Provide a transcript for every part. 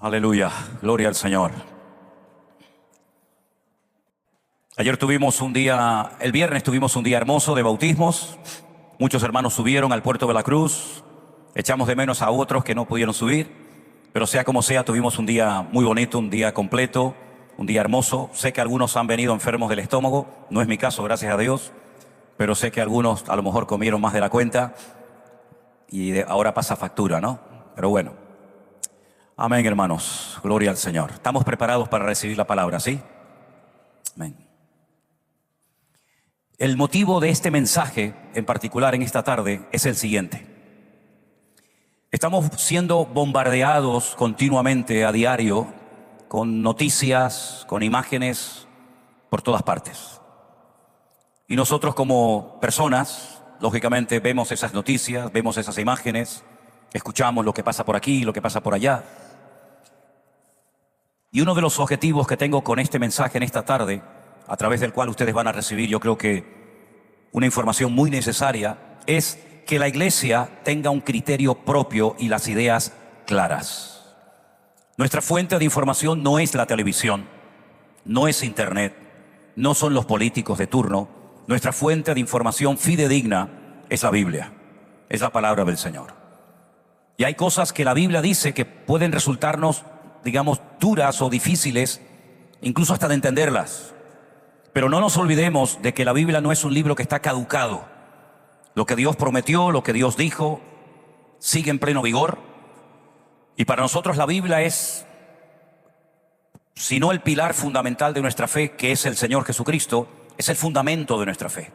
Aleluya, gloria al Señor. Ayer tuvimos un día, el viernes tuvimos un día hermoso de bautismos. Muchos hermanos subieron al puerto de la Cruz. Echamos de menos a otros que no pudieron subir. Pero sea como sea, tuvimos un día muy bonito, un día completo, un día hermoso. Sé que algunos han venido enfermos del estómago. No es mi caso, gracias a Dios. Pero sé que algunos a lo mejor comieron más de la cuenta. Y ahora pasa factura, ¿no? Pero bueno. Amén, hermanos. Gloria al Señor. Estamos preparados para recibir la palabra, ¿sí? Amén. El motivo de este mensaje, en particular en esta tarde, es el siguiente. Estamos siendo bombardeados continuamente a diario con noticias, con imágenes por todas partes. Y nosotros como personas, lógicamente vemos esas noticias, vemos esas imágenes, escuchamos lo que pasa por aquí, lo que pasa por allá. Y uno de los objetivos que tengo con este mensaje en esta tarde, a través del cual ustedes van a recibir, yo creo que una información muy necesaria, es que la iglesia tenga un criterio propio y las ideas claras. Nuestra fuente de información no es la televisión, no es internet, no son los políticos de turno. Nuestra fuente de información fidedigna es la Biblia, es la palabra del Señor. Y hay cosas que la Biblia dice que pueden resultarnos, digamos, duras o difíciles, incluso hasta de entenderlas. Pero no nos olvidemos de que la Biblia no es un libro que está caducado. Lo que Dios prometió, lo que Dios dijo, sigue en pleno vigor. Y para nosotros la Biblia es, si no el pilar fundamental de nuestra fe, que es el Señor Jesucristo, es el fundamento de nuestra fe.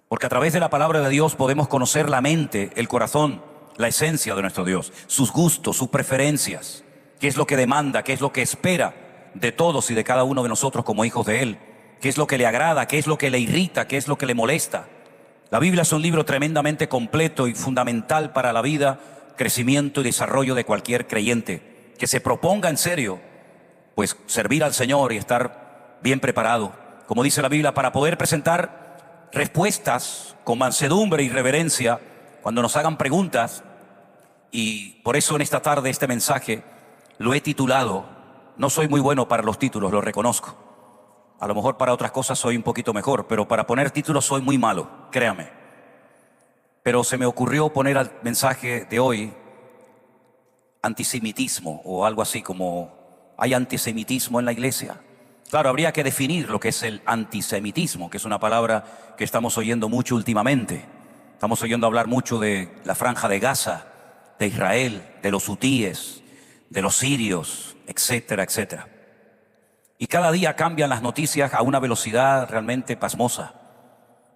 Porque a través de la palabra de Dios podemos conocer la mente, el corazón, la esencia de nuestro Dios, sus gustos, sus preferencias, qué es lo que demanda, qué es lo que espera de todos y de cada uno de nosotros como hijos de Él, qué es lo que le agrada, qué es lo que le irrita, qué es lo que le molesta. La Biblia es un libro tremendamente completo y fundamental para la vida, crecimiento y desarrollo de cualquier creyente que se proponga en serio, pues servir al Señor y estar bien preparado, como dice la Biblia, para poder presentar respuestas con mansedumbre y reverencia cuando nos hagan preguntas. Y por eso en esta tarde este mensaje lo he titulado, no soy muy bueno para los títulos, lo reconozco. A lo mejor para otras cosas soy un poquito mejor, pero para poner títulos soy muy malo, créame. Pero se me ocurrió poner al mensaje de hoy antisemitismo o algo así como ¿hay antisemitismo en la iglesia? Claro, habría que definir lo que es el antisemitismo, que es una palabra que estamos oyendo mucho últimamente. Estamos oyendo hablar mucho de la franja de Gaza, de Israel, de los hutíes, de los sirios, etcétera, etcétera. Y cada día cambian las noticias a una velocidad realmente pasmosa.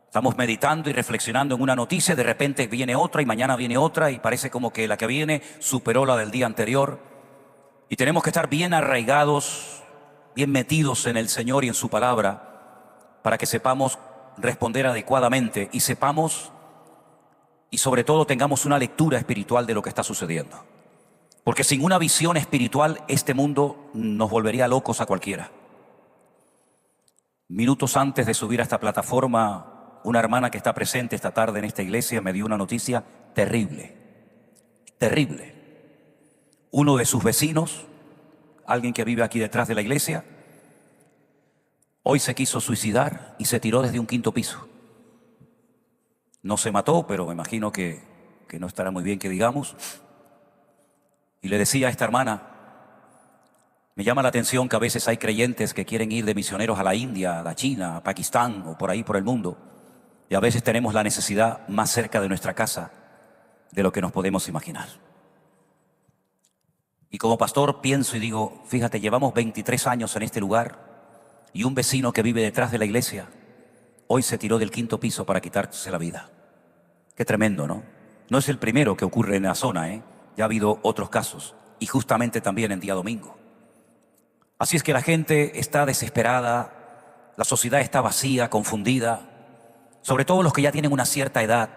Estamos meditando y reflexionando en una noticia, de repente viene otra y mañana viene otra y parece como que la que viene superó la del día anterior. Y tenemos que estar bien arraigados, bien metidos en el Señor y en su palabra para que sepamos responder adecuadamente y sepamos y sobre todo tengamos una lectura espiritual de lo que está sucediendo. Porque sin una visión espiritual este mundo nos volvería locos a cualquiera. Minutos antes de subir a esta plataforma, una hermana que está presente esta tarde en esta iglesia me dio una noticia terrible, terrible. Uno de sus vecinos, alguien que vive aquí detrás de la iglesia, hoy se quiso suicidar y se tiró desde un 5º piso. No se mató, pero me imagino que no estará muy bien que digamos. Y le decía a esta hermana, me llama la atención que a veces hay creyentes que quieren ir de misioneros a la India, a la China, a Pakistán o por ahí por el mundo. Y a veces tenemos la necesidad más cerca de nuestra casa de lo que nos podemos imaginar. Y como pastor pienso y digo, fíjate, llevamos 23 años en este lugar y un vecino que vive detrás de la iglesia hoy se tiró del 5º piso para quitarse la vida. Qué tremendo, ¿no? No es el primero que ocurre en la zona, ¿eh? Ya ha habido otros casos y justamente también en día domingo. Así es que la gente está desesperada, la sociedad está vacía, confundida, sobre todo los que ya tienen una cierta edad,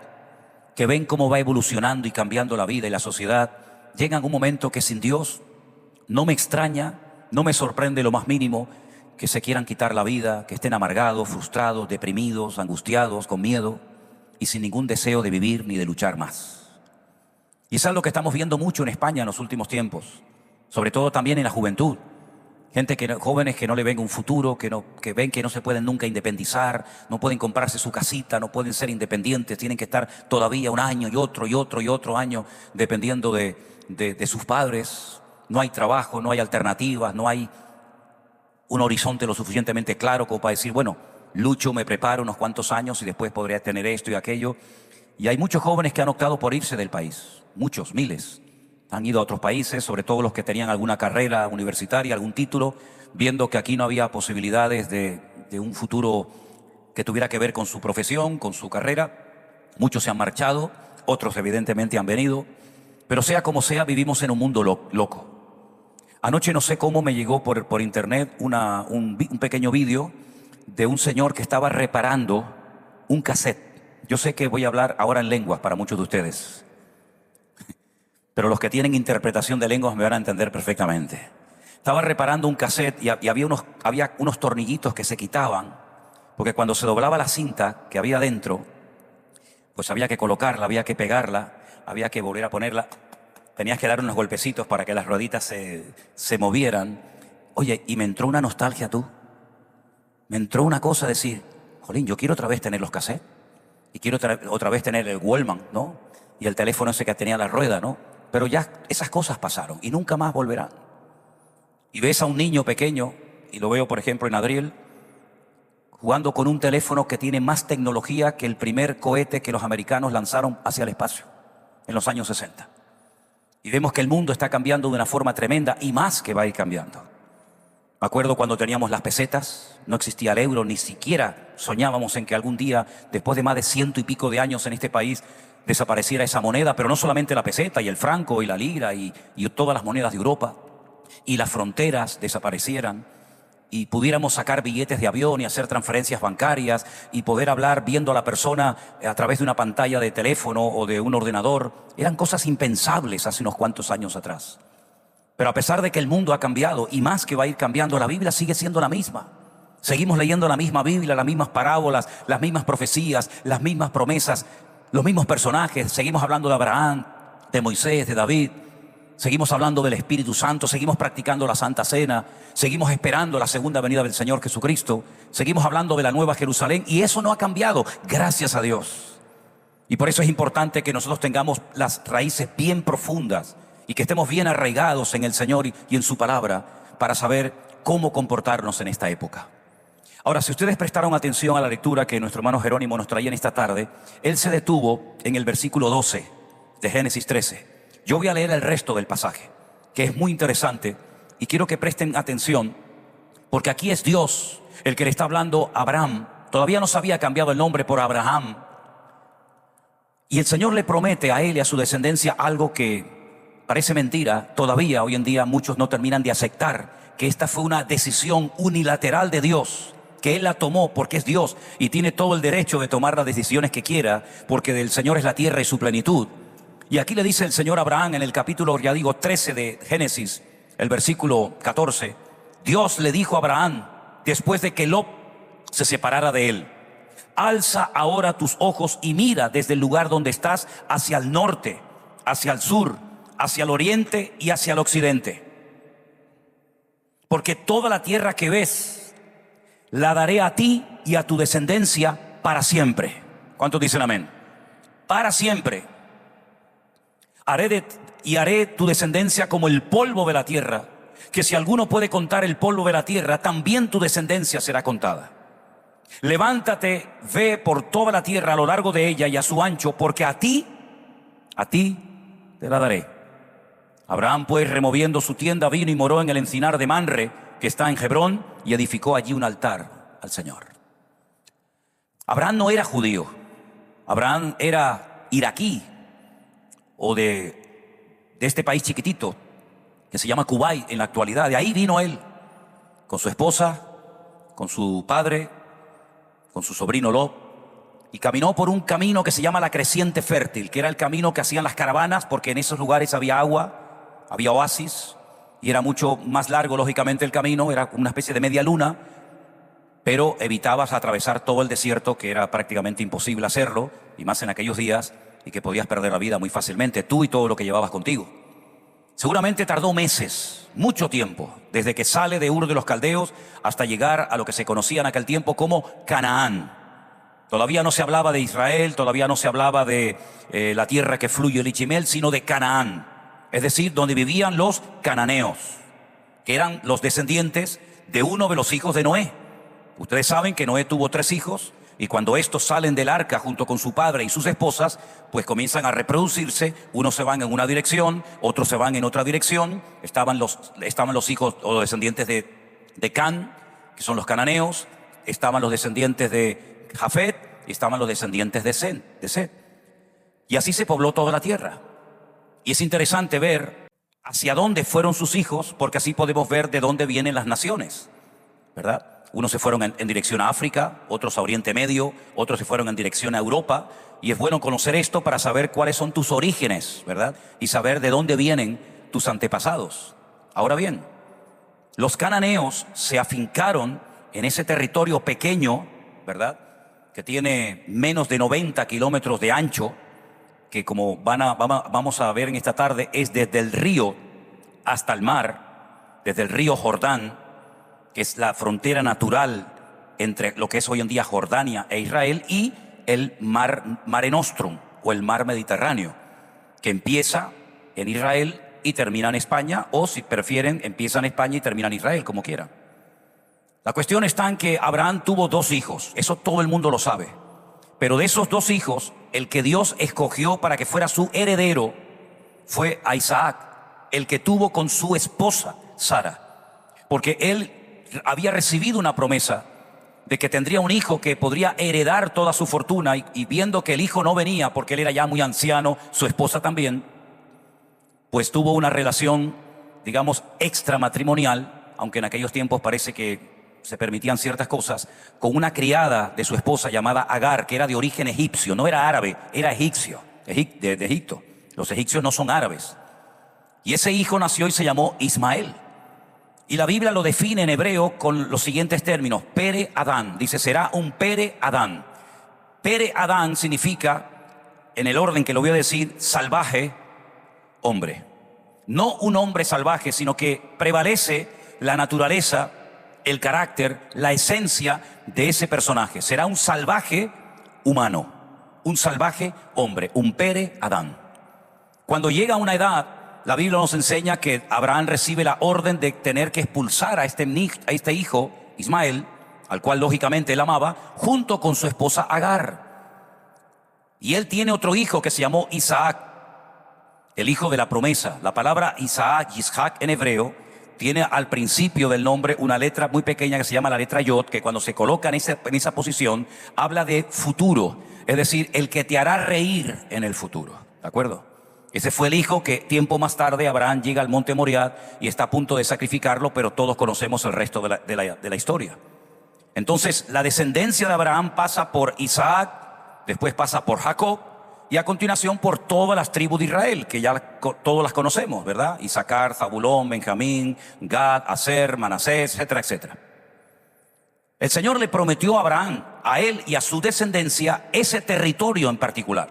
que ven cómo va evolucionando y cambiando la vida y la sociedad. Llega un momento que sin Dios no me extraña, no me sorprende lo más mínimo que se quieran quitar la vida, que estén amargados, frustrados, deprimidos, angustiados, con miedo y sin ningún deseo de vivir ni de luchar más. Y es algo que estamos viendo mucho en España en los últimos tiempos. sobre todo también en la juventud. Jóvenes que no le ven un futuro, que ven que no se pueden nunca independizar, no pueden comprarse su casita, no pueden ser independientes, tienen que estar todavía un año y otro y otro y otro año dependiendo de sus padres. No hay trabajo, no hay alternativas, no hay un horizonte lo suficientemente claro como para decir, bueno, lucho, me preparo unos cuantos años y después podré tener esto y aquello. Y hay muchos jóvenes que han optado por irse del país, muchos, miles. Han ido a otros países, sobre todo los que tenían alguna carrera universitaria, algún título, viendo que aquí no había posibilidades de un futuro que tuviera que ver con su profesión, con su carrera. Muchos se han marchado, otros evidentemente han venido, pero sea como sea, vivimos en un mundo loco. Anoche no sé cómo me llegó por internet un pequeño vídeo de un señor que estaba reparando un cassette. Yo sé que voy a hablar ahora en lenguas para muchos de ustedes, pero los que tienen interpretación de lenguas me van a entender perfectamente. Estaba reparando un cassette y había unos tornillitos que se quitaban, porque cuando se doblaba la cinta que había dentro, pues había que colocarla, había que pegarla, había que volver a ponerla. Tenías que dar unos golpecitos para que las rueditas se movieran. Oye, y me entró una nostalgia, tú. Me entró una cosa de decir, jolín, yo quiero otra vez tener los cassettes. Y quiero otra vez tener el Walkman, ¿no? Y el teléfono ese que tenía la rueda, ¿no? Pero ya esas cosas pasaron y nunca más volverán. Y ves a un niño pequeño, y lo veo por ejemplo en Adriel, jugando con un teléfono que tiene más tecnología que el primer cohete que los americanos lanzaron hacia el espacio en los años 60. Y vemos que el mundo está cambiando de una forma tremenda y más que va a ir cambiando. Me acuerdo cuando teníamos las pesetas, no existía el euro, ni siquiera soñábamos en que algún día, después de más de 100 y pico de años en este país, desapareciera esa moneda, pero no solamente la peseta y el franco y la lira y todas las monedas de Europa, y las fronteras desaparecieran, y pudiéramos sacar billetes de avión y hacer transferencias bancarias y poder hablar viendo a la persona a través de una pantalla de teléfono o de un ordenador. Eran cosas impensables hace unos cuantos años atrás. Pero a pesar de que el mundo ha cambiado y más que va a ir cambiando, la Biblia sigue siendo la misma. Seguimos leyendo la misma Biblia, las mismas parábolas, las mismas profecías, las mismas promesas, los mismos personajes. Seguimos hablando de Abraham, de Moisés, de David. Seguimos hablando del Espíritu Santo, seguimos practicando la Santa Cena, seguimos esperando la segunda venida del Señor Jesucristo, seguimos hablando de la Nueva Jerusalén y eso no ha cambiado, gracias a Dios. Y por eso es importante que nosotros tengamos las raíces bien profundas y que estemos bien arraigados en el Señor y en su palabra para saber cómo comportarnos en esta época. Ahora, si ustedes prestaron atención a la lectura que nuestro hermano Jerónimo nos traía en esta tarde, él se detuvo en el versículo 12 de Génesis 13. Yo voy a leer el resto del pasaje, que es muy interesante, y quiero que presten atención, porque aquí es Dios el que le está hablando a Abraham. Todavía no se había cambiado el nombre por Abraham. Y el Señor le promete a él y a su descendencia algo que parece mentira. Todavía hoy en día muchos no terminan de aceptar que esta fue una decisión unilateral de Dios, que Él la tomó porque es Dios y tiene todo el derecho de tomar las decisiones que quiera, porque del Señor es la tierra y su plenitud. Y aquí le dice el Señor a Abraham en el capítulo, ya digo, 13 de Génesis, el versículo 14. Dios le dijo a Abraham, después de que Lot se separara de él: alza ahora tus ojos y mira desde el lugar donde estás hacia el norte, hacia el sur, hacia el oriente y hacia el occidente. Porque toda la tierra que ves la daré a ti y a tu descendencia para siempre. ¿Cuántos dicen amén? Para siempre. Haré tu descendencia como el polvo de la tierra, que si alguno puede contar el polvo de la tierra, también tu descendencia será contada. Levántate, ve por toda la tierra a lo largo de ella y a su ancho, porque a ti te la daré. Abraham pues, removiendo su tienda, vino y moró en el encinar de Manre, que está en Hebrón, y edificó allí un altar al Señor. Abraham no era judío, Abraham era iraquí, o de este país chiquitito que se llama Kuwait en la actualidad. De ahí vino él con su esposa, con su padre, con su sobrino Lot, y caminó por un camino que se llama la Creciente Fértil, que era el camino que hacían las caravanas, porque en esos lugares había agua, había oasis, y era mucho más largo lógicamente el camino, era una especie de media luna, pero evitabas atravesar todo el desierto, que era prácticamente imposible hacerlo, y más en aquellos días, y que podías perder la vida muy fácilmente, tú y todo lo que llevabas contigo. Seguramente tardó meses, mucho tiempo, desde que sale de Ur de los Caldeos hasta llegar a lo que se conocía en aquel tiempo como Canaán. Todavía no se hablaba de Israel, todavía no se hablaba de la tierra que fluye leche y miel, sino de Canaán, es decir, donde vivían los cananeos, que eran los descendientes de uno de los hijos de Noé. Ustedes saben que Noé tuvo 3 hijos, y cuando estos salen del arca junto con su padre y sus esposas, pues comienzan a reproducirse. Unos se van en una dirección, otros se van en otra dirección. Estaban los hijos o los descendientes de Can, que son los cananeos. Estaban los descendientes de Jafet y estaban los descendientes de Set. Y así se pobló toda la tierra. Y es interesante ver hacia dónde fueron sus hijos, porque así podemos ver de dónde vienen las naciones, ¿verdad? Unos se fueron en dirección a África, otros a Oriente Medio, otros se fueron en dirección a Europa. Y es bueno conocer esto para saber cuáles son tus orígenes, ¿verdad? Y saber de dónde vienen tus antepasados. Ahora bien, los cananeos se afincaron en ese territorio pequeño, ¿verdad?, que tiene menos de 90 kilómetros de ancho, que como vamos a ver en esta tarde, es desde el río hasta el mar, desde el río Jordán, que es la frontera natural entre lo que es hoy en día Jordania e Israel, y el Mare Nostrum, o el mar Mediterráneo, que empieza en Israel y termina en España, o si prefieren, empieza en España y termina en Israel, como quieran. La cuestión está en que Abraham tuvo 2 hijos, eso todo el mundo lo sabe. Pero de esos 2 hijos, el que Dios escogió para que fuera su heredero fue a Isaac, el que tuvo con su esposa Sara, porque él había recibido una promesa de que tendría un hijo que podría heredar toda su fortuna, y viendo que el hijo no venía porque él era ya muy anciano, su esposa también, pues tuvo una relación, digamos, extramatrimonial, aunque en aquellos tiempos parece que se permitían ciertas cosas, con una criada de su esposa llamada Agar, que era de origen egipcio, no era árabe, era egipcio, de Egipto. Los egipcios no son árabes. Y ese hijo nació y se llamó Ismael. Y la Biblia lo define en hebreo con los siguientes términos: Pere Adán. Dice, será un Pere Adán. Pere Adán significa, en el orden que lo voy a decir, salvaje hombre. No un hombre salvaje, sino que prevalece la naturaleza, el carácter, la esencia de ese personaje. Será un salvaje humano, un salvaje hombre, un Pere Adán. Cuando llega a una edad, la Biblia nos enseña que Abraham recibe la orden de tener que expulsar a este hijo, Ismael, al cual lógicamente él amaba, junto con su esposa Agar. Y él tiene otro hijo que se llamó Isaac, el hijo de la promesa. La palabra Isaac, Yishak en hebreo, tiene al principio del nombre una letra muy pequeña que se llama la letra Yod, que cuando se coloca en esa posición, habla de futuro, es decir, el que te hará reír en el futuro, ¿de acuerdo? Ese fue el hijo que tiempo más tarde Abraham llega al monte Moriah y está a punto de sacrificarlo, pero todos conocemos el resto de la historia. Entonces, la descendencia de Abraham pasa por Isaac, después pasa por Jacob, y a continuación por todas las tribus de Israel, que ya todos las conocemos, ¿verdad? Isaacar, Zabulón, Benjamín, Gad, Aser, Manasés, etcétera, etcétera. El Señor le prometió a Abraham, a él y a su descendencia, ese territorio en particular,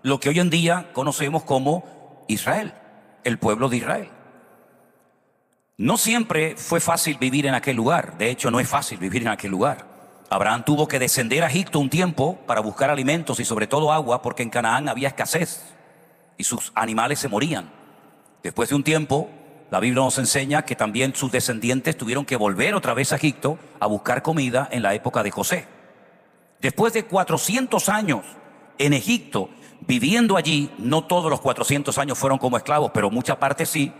lo que hoy en día conocemos como Israel, el pueblo de Israel. No siempre fue fácil vivir en aquel lugar. De hecho, no es fácil vivir en aquel lugar. Abraham tuvo que descender a Egipto un tiempo para buscar alimentos y sobre todo agua, porque en Canaán había escasez y sus animales se morían. Después de un tiempo, la Biblia nos enseña que también sus descendientes tuvieron que volver otra vez a Egipto a buscar comida en la época de José. Después de 400 años en Egipto, viviendo allí, no todos los 400 años fueron como esclavos, pero mucha parte sí,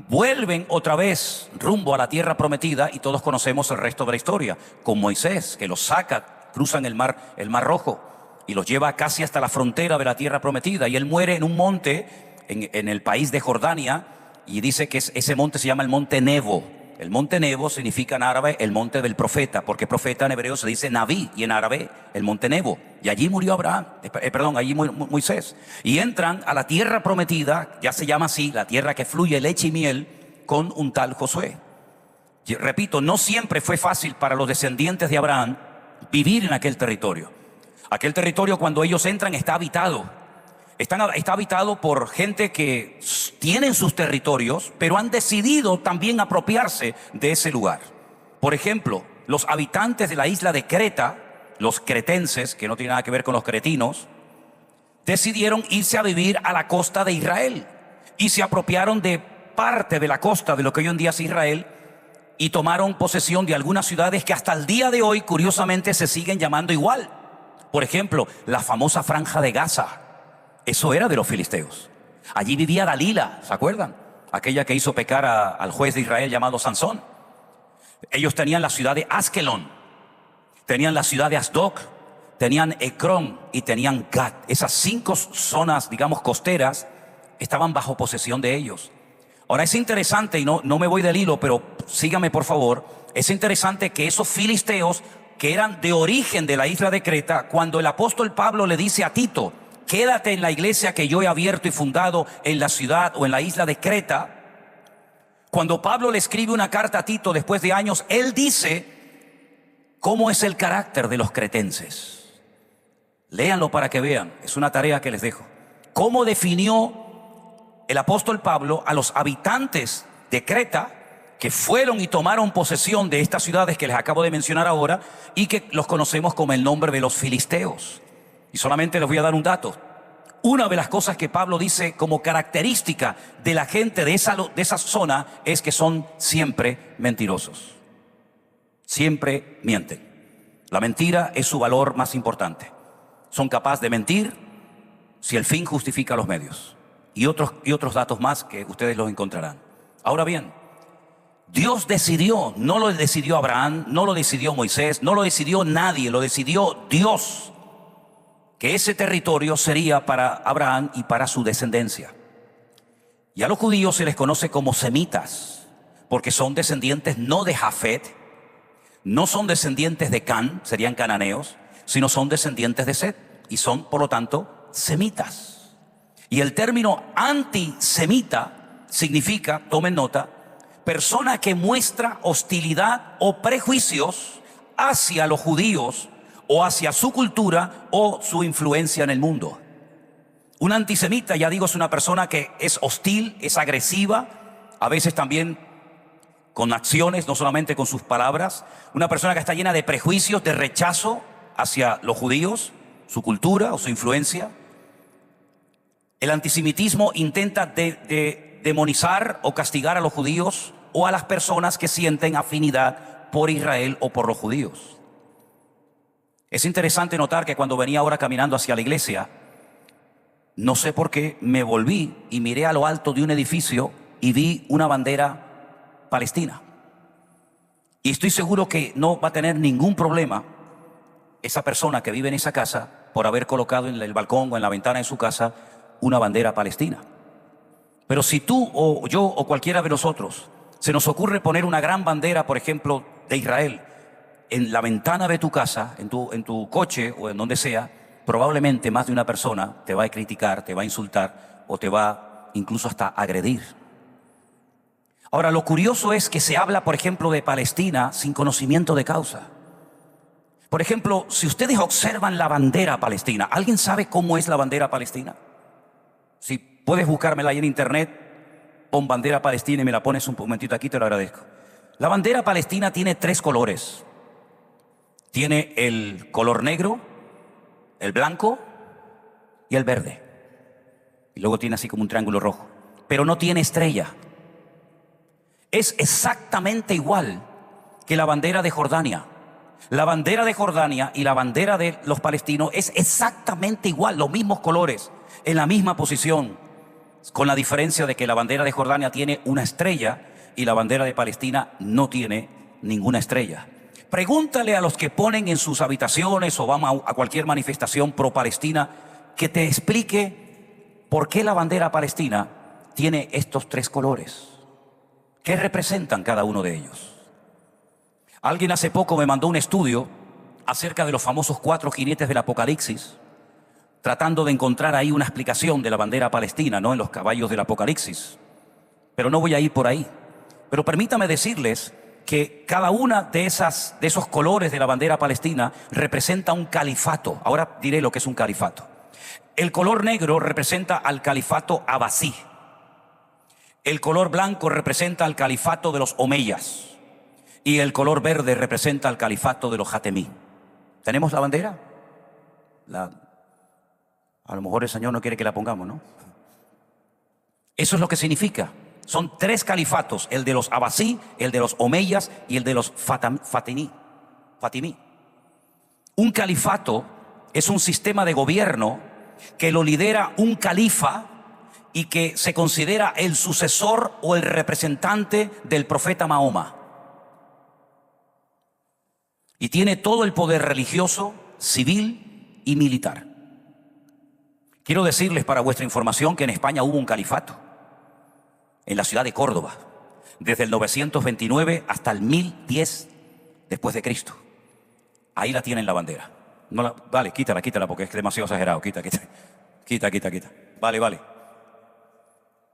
vuelven otra vez rumbo a la tierra prometida, y todos conocemos el resto de la historia, con Moisés, que los saca, cruzan el mar Rojo y los lleva casi hasta la frontera de la tierra prometida, y él muere en un monte en el país de Jordania, y dice que ese monte se llama el monte Nebo. El monte Nebo significa en árabe el monte del profeta, porque profeta en hebreo se dice Naví, y en árabe el monte Nebo. Y allí murió allí Moisés. Y entran a la tierra prometida, ya se llama así, la tierra que fluye leche y miel, con un tal Josué. Y repito, no siempre fue fácil para los descendientes de Abraham vivir en aquel territorio. Aquel territorio, cuando ellos entran, está habitado. Está habitado por gente que tienen sus territorios, pero han decidido también apropiarse de ese lugar. Por ejemplo, los habitantes de la isla de Creta, los cretenses, que no tienen nada que ver con los cretinos, decidieron irse a vivir a la costa de Israel y se apropiaron de parte de la costa de lo que hoy en día es Israel y tomaron posesión de algunas ciudades que hasta el día de hoy, curiosamente, se siguen llamando igual. Por ejemplo, la famosa Franja de Gaza. Eso era de los filisteos. Allí vivía Dalila, ¿se acuerdan? Aquella que hizo pecar al juez de Israel llamado Sansón. Ellos tenían la ciudad de Askelón, tenían la ciudad de Asdod, tenían Ecrón y tenían Gat. Esas 5 zonas, digamos, costeras, estaban bajo posesión de ellos. Ahora es interesante, y no me voy del hilo, pero sígame por favor. Es interesante que esos filisteos, que eran de origen de la isla de Creta, cuando el apóstol Pablo le dice a Tito: quédate en la iglesia que yo he abierto y fundado en la ciudad o en la isla de Creta. Cuando Pablo le escribe una carta a Tito después de años, él dice cómo es el carácter de los cretenses. Léanlo para que vean, es una tarea que les dejo. Cómo definió el apóstol Pablo a los habitantes de Creta, que fueron y tomaron posesión de estas ciudades que les acabo de mencionar ahora y que los conocemos como el nombre de los filisteos. Y solamente les voy a dar un dato. Una de las cosas que Pablo dice como característica de la gente de esa zona es que son siempre mentirosos. Siempre mienten. La mentira es su valor más importante. Son capaces de mentir si el fin justifica los medios. Y otros datos más que ustedes los encontrarán. Ahora bien, Dios decidió, no lo decidió Abraham, no lo decidió Moisés, no lo decidió nadie, lo decidió Dios, que ese territorio sería para Abraham y para su descendencia. Y a los judíos se les conoce como semitas, porque son descendientes no de Jafet, no son descendientes de Can, serían cananeos, sino son descendientes de Set, y son, por lo tanto, semitas. Y el término antisemita significa, tomen nota, persona que muestra hostilidad o prejuicios hacia los judíos o hacia su cultura o su influencia en el mundo. Un antisemita, ya digo, es una persona que es hostil, es agresiva, a veces también con acciones, no solamente con sus palabras. Una persona que está llena de prejuicios, de rechazo hacia los judíos, su cultura o su influencia. El antisemitismo intenta demonizar o castigar a los judíos o a las personas que sienten afinidad por Israel o por los judíos. Es interesante notar que cuando venía ahora caminando hacia la iglesia, no sé por qué me volví y miré a lo alto de un edificio y vi una bandera palestina. Y estoy seguro que no va a tener ningún problema esa persona que vive en esa casa por haber colocado en el balcón o en la ventana de su casa una bandera palestina. Pero si tú o yo o cualquiera de nosotros se nos ocurre poner una gran bandera, por ejemplo, de Israel en la ventana de tu casa, en tu coche o en donde sea, probablemente más de una persona te va a criticar, te va a insultar o te va incluso hasta agredir. Ahora, lo curioso es que se habla, por ejemplo, de Palestina sin conocimiento de causa. Por ejemplo, si ustedes observan la bandera palestina, ¿alguien sabe cómo es la bandera palestina? Si puedes buscármela ahí en internet, pon bandera palestina y me la pones un momentito aquí, te lo agradezco. La bandera palestina tiene 3 colores. Tiene el color negro, el blanco y el verde. Y luego tiene así como un triángulo rojo. Pero no tiene estrella. Es exactamente igual que la bandera de Jordania. La bandera de Jordania y la bandera de los palestinos es exactamente igual, los mismos colores, en la misma posición, con la diferencia de que la bandera de Jordania tiene una estrella y la bandera de Palestina no tiene ninguna estrella. Pregúntale a los que ponen en sus habitaciones o van a cualquier manifestación pro-Palestina que te explique por qué la bandera palestina tiene estos 3 colores. ¿Qué representan cada uno de ellos? Alguien hace poco me mandó un estudio acerca de los famosos 4 jinetes del Apocalipsis, tratando de encontrar ahí una explicación de la bandera palestina, ¿no? En los caballos del Apocalipsis. Pero no voy a ir por ahí. Pero permítame decirles que cada una de esos colores de la bandera palestina representa un califato. Ahora diré lo que es un califato. El color negro representa al califato abasí. El color blanco representa al califato de los omeyas. Y el color verde representa al califato de los jatemí. ¿Tenemos la bandera? A lo mejor el Señor no quiere que la pongamos, ¿no? Eso es lo que significa. Son tres califatos, el de los abasí, el de los omeyas y el de los fatimí. Un califato es un sistema de gobierno que lo lidera un califa y que se considera el sucesor o el representante del profeta Mahoma. Y tiene todo el poder religioso, civil y militar. Quiero decirles para vuestra información que en España hubo un califato, en la ciudad de Córdoba, desde el 929 hasta el 1010 después de Cristo. Ahí la tienen la bandera. Vale, quítala porque es demasiado exagerado. Quita. Vale.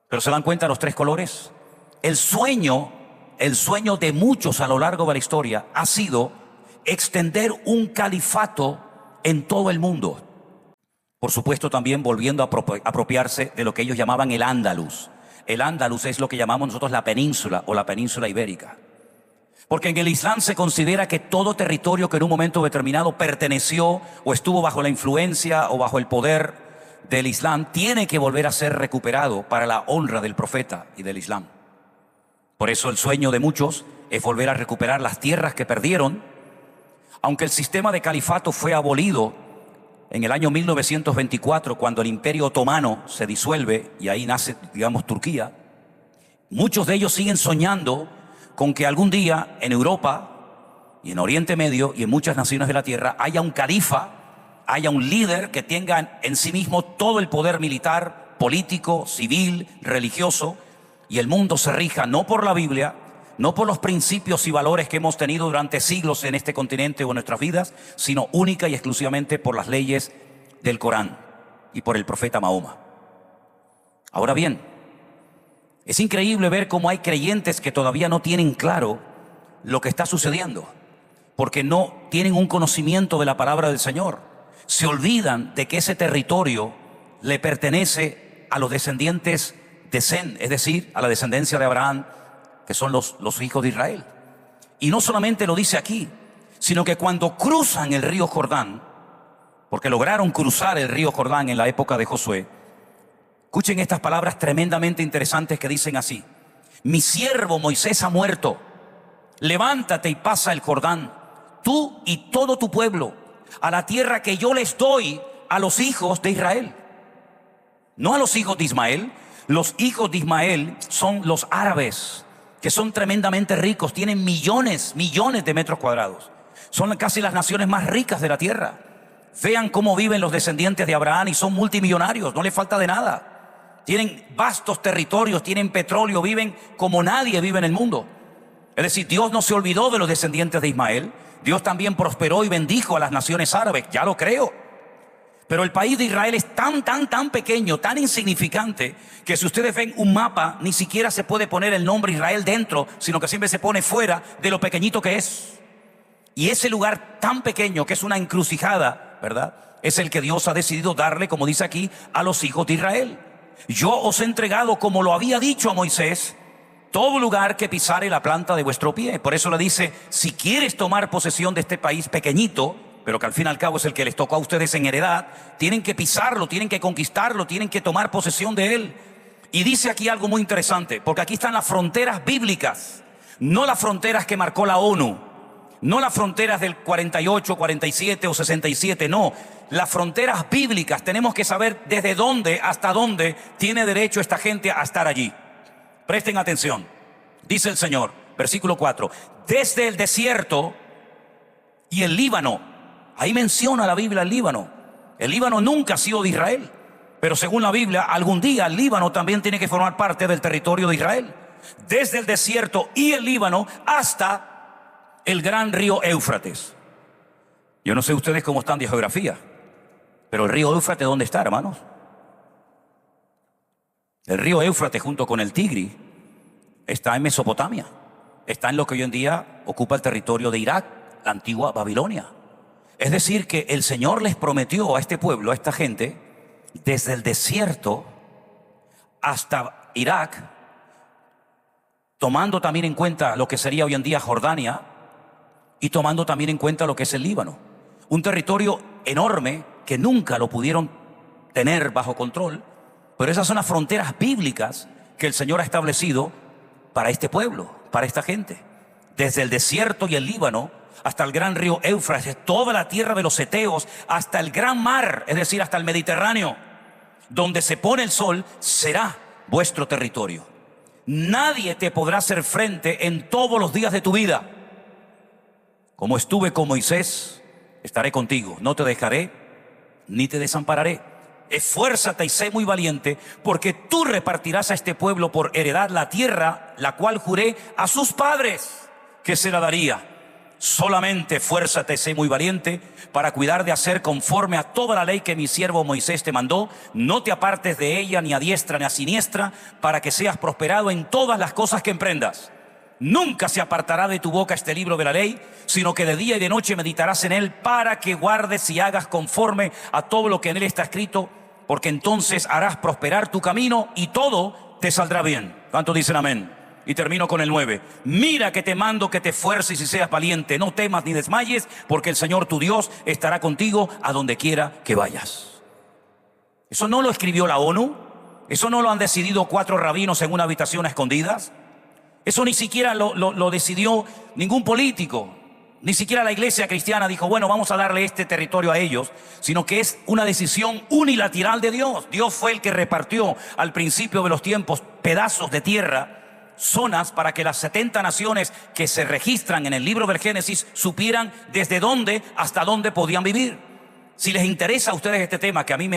Pero ¿se dan cuenta los tres colores? El sueño de muchos a lo largo de la historia ha sido extender un califato en todo el mundo. Por supuesto, también volviendo a apropiarse de lo que ellos llamaban el Andalus. El Andalus es lo que llamamos nosotros la península o la península ibérica. Porque en el Islam se considera que todo territorio que en un momento determinado perteneció o estuvo bajo la influencia o bajo el poder del Islam tiene que volver a ser recuperado para la honra del profeta y del Islam. Por eso el sueño de muchos es volver a recuperar las tierras que perdieron, aunque el sistema de califato fue abolido en el año 1924, cuando el Imperio Otomano se disuelve y ahí nace, digamos, Turquía. Muchos de ellos siguen soñando con que algún día en Europa y en Oriente Medio y en muchas naciones de la tierra haya un califa, haya un líder que tenga en sí mismo todo el poder militar, político, civil, religioso, y el mundo se rija no por la Biblia, no por los principios y valores que hemos tenido durante siglos en este continente o en nuestras vidas, sino única y exclusivamente por las leyes del Corán y por el profeta Mahoma. Ahora bien, es increíble ver cómo hay creyentes que todavía no tienen claro lo que está sucediendo, porque no tienen un conocimiento de la palabra del Señor. Se olvidan de que ese territorio le pertenece a los descendientes de Sem, es decir, a la descendencia de Abraham, que son los hijos de Israel. Y no solamente lo dice aquí, sino que cuando cruzan el río Jordán, porque lograron cruzar el río Jordán en la época de Josué, escuchen estas palabras tremendamente interesantes que dicen así: mi siervo Moisés ha muerto, levántate y pasa el Jordán, tú y todo tu pueblo, a la tierra que yo les doy a los hijos de Israel. No a los hijos de Ismael. Los hijos de Ismael son los árabes, que son tremendamente ricos, tienen millones de metros cuadrados. Son casi las naciones más ricas de la tierra. Vean cómo viven los descendientes de Abraham y son multimillonarios, no les falta de nada. Tienen vastos territorios, tienen petróleo, viven como nadie vive en el mundo. Es decir, Dios no se olvidó de los descendientes de Ismael. Dios también prosperó y bendijo a las naciones árabes, ya lo creo. Pero el país de Israel es tan pequeño, tan insignificante, que si ustedes ven un mapa, ni siquiera se puede poner el nombre Israel dentro, sino que siempre se pone fuera de lo pequeñito que es. Y ese lugar tan pequeño, que es una encrucijada, ¿verdad?, es el que Dios ha decidido darle, como dice aquí, a los hijos de Israel. Yo os he entregado, como lo había dicho a Moisés, todo lugar que pisare la planta de vuestro pie. Por eso le dice, si quieres tomar posesión de este país pequeñito, pero que al fin y al cabo es el que les tocó a ustedes en heredad, tienen que pisarlo, tienen que conquistarlo, tienen que tomar posesión de él. Y dice aquí algo muy interesante, porque aquí están las fronteras bíblicas, no las fronteras que marcó la ONU, no las fronteras del 48, 47 o 67, no, las fronteras bíblicas. Tenemos que saber desde dónde hasta dónde tiene derecho esta gente a estar allí. Presten atención, dice el Señor, versículo 4, desde el desierto y el Líbano. Ahí menciona la Biblia el Líbano. El Líbano nunca ha sido de Israel, pero según la Biblia, algún día el Líbano también tiene que formar parte del territorio de Israel. Desde el desierto y el Líbano hasta el gran río Éufrates. Yo no sé ustedes cómo están de geografía, pero el río Éufrates, ¿dónde está, hermanos? El río Éufrates junto con el Tigris está en Mesopotamia. Está en lo que hoy en día ocupa el territorio de Irak, la antigua Babilonia. Es decir, que el Señor les prometió a este pueblo, a esta gente, desde el desierto hasta Irak, tomando también en cuenta lo que sería hoy en día Jordania y tomando también en cuenta lo que es el Líbano. Un territorio enorme que nunca lo pudieron tener bajo control, pero esas son las fronteras bíblicas que el Señor ha establecido para este pueblo, para esta gente. Desde el desierto y el Líbano hasta el gran río Éufrates, toda la tierra de los heteos, hasta el gran mar, es decir, hasta el Mediterráneo, donde se pone el sol, será vuestro territorio. Nadie te podrá hacer frente en todos los días de tu vida. Como estuve con Moisés, estaré contigo. No te dejaré ni te desampararé. Esfuérzate y sé muy valiente, porque tú repartirás a este pueblo por heredad la tierra, la cual juré a sus padres que se la daría. Solamente esfuérzate y sé muy valiente para cuidar de hacer conforme a toda la ley que mi siervo Moisés te mandó. No te apartes de ella ni a diestra ni a siniestra, para que seas prosperado en todas las cosas que emprendas. Nunca se apartará de tu boca este libro de la ley, sino que de día y de noche meditarás en él, para que guardes y hagas conforme a todo lo que en él está escrito, porque entonces harás prosperar tu camino y todo te saldrá bien. ¿Cuántos dicen amén? Y termino con el 9. Mira que te mando que te esfuerces y seas valiente. No temas ni desmayes, porque el Señor tu Dios estará contigo a donde quiera que vayas. Eso no lo escribió la ONU. Eso no lo han decidido 4 rabinos en una habitación a escondidas. Eso ni siquiera lo decidió ningún político. Ni siquiera la iglesia cristiana dijo, bueno, vamos a darle este territorio a ellos, sino que es una decisión unilateral de Dios. Dios fue el que repartió al principio de los tiempos pedazos de tierra, zonas, para que las 70 naciones que se registran en el libro del Génesis supieran desde dónde hasta dónde podían vivir. Si les interesa a ustedes este tema, que a mí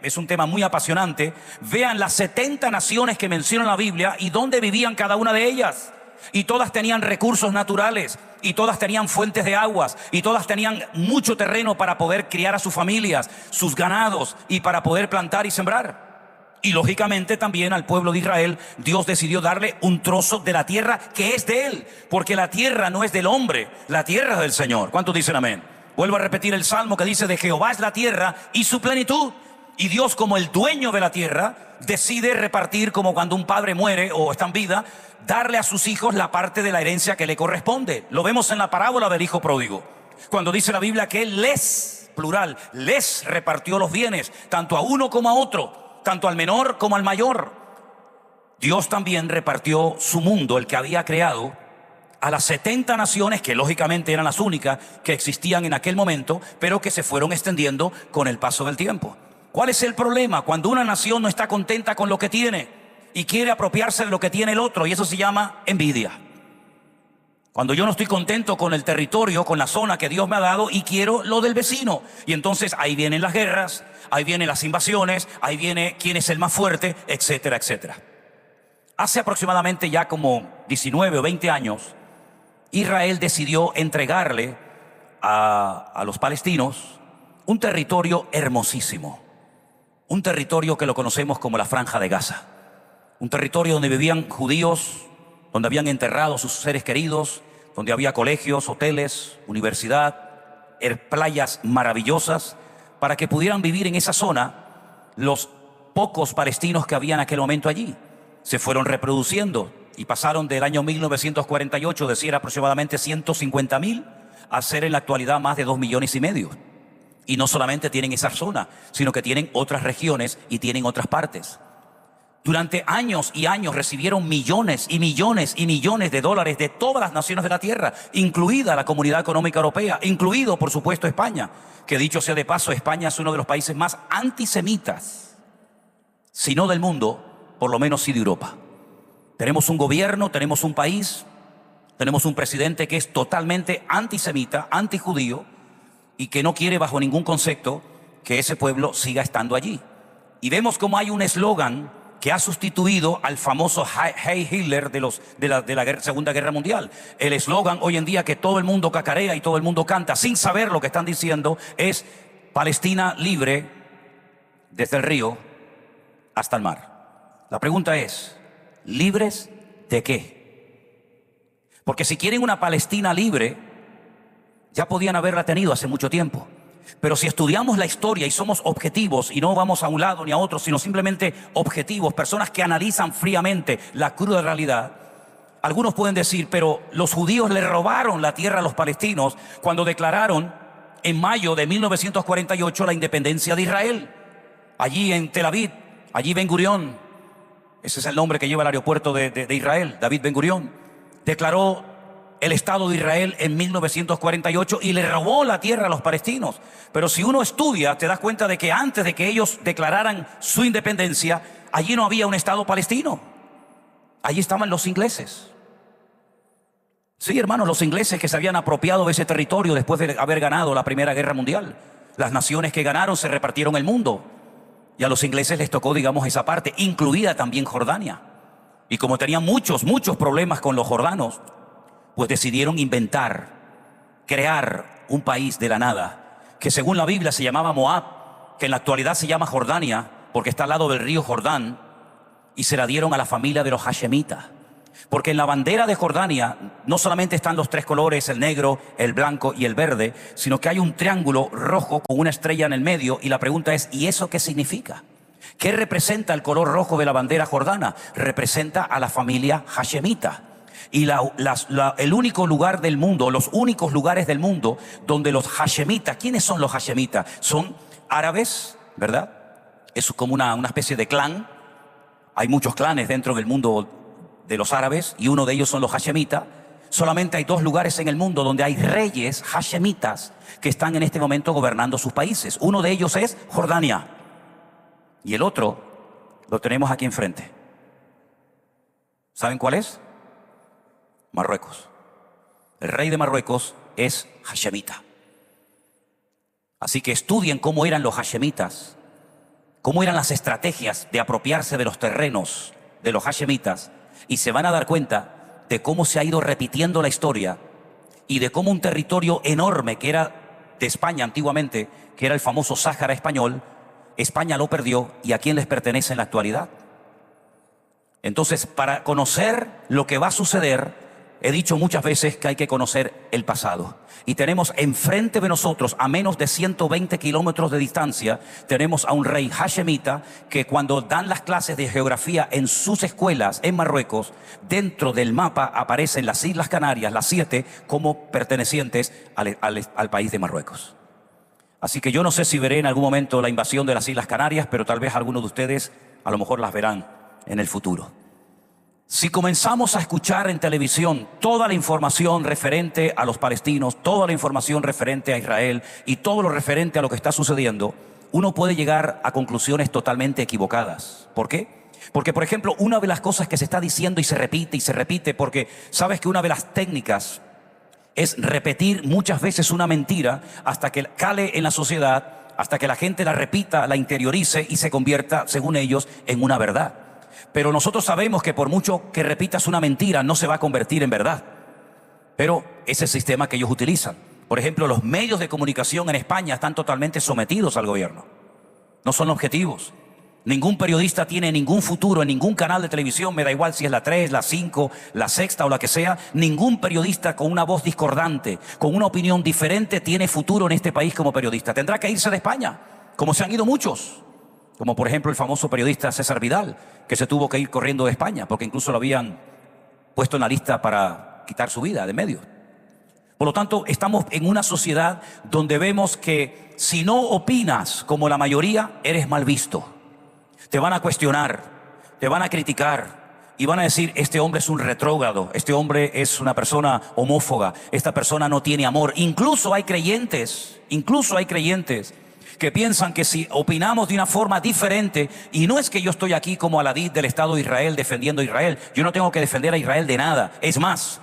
es un tema muy apasionante, vean las 70 naciones que menciona la Biblia y dónde vivían cada una de ellas. Y todas tenían recursos naturales, y todas tenían fuentes de aguas, y todas tenían mucho terreno para poder criar a sus familias, sus ganados, y para poder plantar y sembrar. Y lógicamente también al pueblo de Israel Dios decidió darle un trozo de la tierra que es de él, porque la tierra no es del hombre, la tierra es del Señor. ¿Cuántos dicen amén? Vuelvo a repetir el salmo que dice: de Jehová es la tierra y su plenitud. Y Dios, como el dueño de la tierra, decide repartir, como cuando un padre muere o está en vida, darle a sus hijos la parte de la herencia que le corresponde. Lo vemos en la parábola del hijo pródigo, cuando dice la Biblia que él les, plural, les repartió los bienes, tanto a uno como a otro, tanto al menor como al mayor. Dios también repartió su mundo, el que había creado, a las 70 naciones, que lógicamente eran las únicas que existían en aquel momento, pero que se fueron extendiendo con el paso del tiempo. ¿Cuál es el problema? Cuando una nación no está contenta con lo que tiene y quiere apropiarse de lo que tiene el otro, y eso se llama envidia. Cuando yo no estoy contento con el territorio, con la zona que Dios me ha dado, y quiero lo del vecino. Y entonces ahí vienen las guerras, ahí vienen las invasiones, ahí viene quién es el más fuerte, etcétera, etcétera. Hace aproximadamente ya como 19 o 20 años, Israel decidió entregarle a los palestinos un territorio hermosísimo. Un territorio que lo conocemos como la Franja de Gaza. Un territorio donde vivían judíos, donde habían enterrado a sus seres queridos, donde había colegios, hoteles, universidad, playas maravillosas, para que pudieran vivir en esa zona los pocos palestinos que había en aquel momento allí. Se fueron reproduciendo y pasaron del año 1948, de ser aproximadamente 150.000, a ser en la actualidad más de 2,5 millones. Y no solamente tienen esa zona, sino que tienen otras regiones y tienen otras partes. Durante años y años recibieron millones y millones y millones de dólares de todas las naciones de la tierra, incluida la Comunidad Económica Europea, incluido por supuesto España, que dicho sea de paso, España es uno de los países más antisemitas, si no del mundo, por lo menos sí de Europa. Tenemos un gobierno, tenemos un país, tenemos un presidente que es totalmente antisemita, antijudío, y que no quiere bajo ningún concepto que ese pueblo siga estando allí. Y vemos cómo hay un eslogan que ha sustituido al famoso Heil Hitler de la Segunda Guerra Mundial. El eslogan hoy en día que todo el mundo cacarea y todo el mundo canta sin saber lo que están diciendo es: Palestina libre desde el río hasta el mar. La pregunta es: ¿libres de qué? Porque si quieren una Palestina libre, ya podían haberla tenido hace mucho tiempo. Pero si estudiamos la historia y somos objetivos y no vamos a un lado ni a otro, sino simplemente objetivos, personas que analizan fríamente la cruda realidad, algunos pueden decir, pero los judíos le robaron la tierra a los palestinos cuando declararon en mayo de 1948 la independencia de Israel. Allí en Tel Aviv, allí Ben Gurión, ese es el nombre que lleva el aeropuerto de Israel, David Ben Gurión, declaró el Estado de Israel en 1948 y le robó la tierra a los palestinos. Pero si uno estudia, te das cuenta de que antes de que ellos declararan su independencia, allí no había un Estado palestino. Allí estaban los ingleses. Sí, hermanos, los ingleses que se habían apropiado de ese territorio después de haber ganado la Primera Guerra Mundial. Las naciones que ganaron se repartieron el mundo. Y a los ingleses les tocó, digamos, esa parte, incluida también Jordania. Y como tenían muchos problemas con los jordanos, pues decidieron inventar, crear un país de la nada, que según la Biblia se llamaba Moab, que en la actualidad se llama Jordania, porque está al lado del río Jordán, y se la dieron a la familia de los hashemitas. Porque en la bandera de Jordania no solamente están los tres colores, el negro, el blanco y el verde, sino que hay un triángulo rojo con una estrella en el medio, y la pregunta es, ¿y eso qué significa? ¿Qué representa el color rojo de la bandera jordana? Representa a la familia hashemita. Y el único lugar del mundo, los únicos lugares del mundo donde los hashemitas, ¿quiénes son los hashemitas? Son árabes, ¿verdad? Es como una especie de clan. Hay muchos clanes dentro del mundo de los árabes y uno de ellos son los hashemitas. Solamente hay dos lugares en el mundo donde hay reyes hashemitas que están en este momento gobernando sus países. Uno de ellos es Jordania y el otro lo tenemos aquí enfrente. ¿Saben cuál es? Marruecos. El rey de Marruecos es hashemita. Así que estudien cómo eran los hashemitas, cómo eran las estrategias de apropiarse de los terrenos de los hashemitas, y se van a dar cuenta de cómo se ha ido repitiendo la historia y de cómo un territorio enorme que era de España antiguamente, que era el famoso Sáhara español, España lo perdió, y a quién les pertenece en la actualidad. Entonces, para conocer lo que va a suceder, he dicho muchas veces que hay que conocer el pasado. Y tenemos enfrente de nosotros, a menos de 120 kilómetros de distancia, tenemos a un rey hashemita que cuando dan las clases de geografía en sus escuelas en Marruecos, dentro del mapa aparecen las Islas Canarias, las 7, como pertenecientes al país de Marruecos. Así que yo no sé si veré en algún momento la invasión de las Islas Canarias, pero tal vez algunos de ustedes a lo mejor las verán en el futuro. Si comenzamos a escuchar en televisión toda la información referente a los palestinos, toda la información referente a Israel y todo lo referente a lo que está sucediendo, uno puede llegar a conclusiones totalmente equivocadas. ¿Por qué? Porque, por ejemplo, una de las cosas que se está diciendo y se repite, porque sabes que una de las técnicas es repetir muchas veces una mentira hasta que cale en la sociedad, hasta que la gente la repita, la interiorice y se convierta, según ellos, en una verdad. Pero nosotros sabemos que por mucho que repitas una mentira, no se va a convertir en verdad. Pero es el sistema que ellos utilizan. Por ejemplo, los medios de comunicación en España están totalmente sometidos al gobierno. No son objetivos. Ningún periodista tiene ningún futuro en ningún canal de televisión, me da igual si es la 3, la 5, la Sexta o la que sea. Ningún periodista con una voz discordante, con una opinión diferente, tiene futuro en este país como periodista. Tendrá que irse de España, como se han ido muchos. Como por ejemplo el famoso periodista César Vidal, que se tuvo que ir corriendo de España, porque incluso lo habían puesto en la lista para quitar su vida de medio. Por lo tanto, estamos en una sociedad donde vemos que si no opinas como la mayoría, eres mal visto. Te van a cuestionar, te van a criticar y van a decir, este hombre es un retrógrado, este hombre es una persona homófoba, esta persona no tiene amor. Incluso hay creyentes que piensan que si opinamos de una forma diferente, y no es que yo estoy aquí como Aladid del Estado de Israel defendiendo a Israel, yo no tengo que defender a Israel de nada. Es más,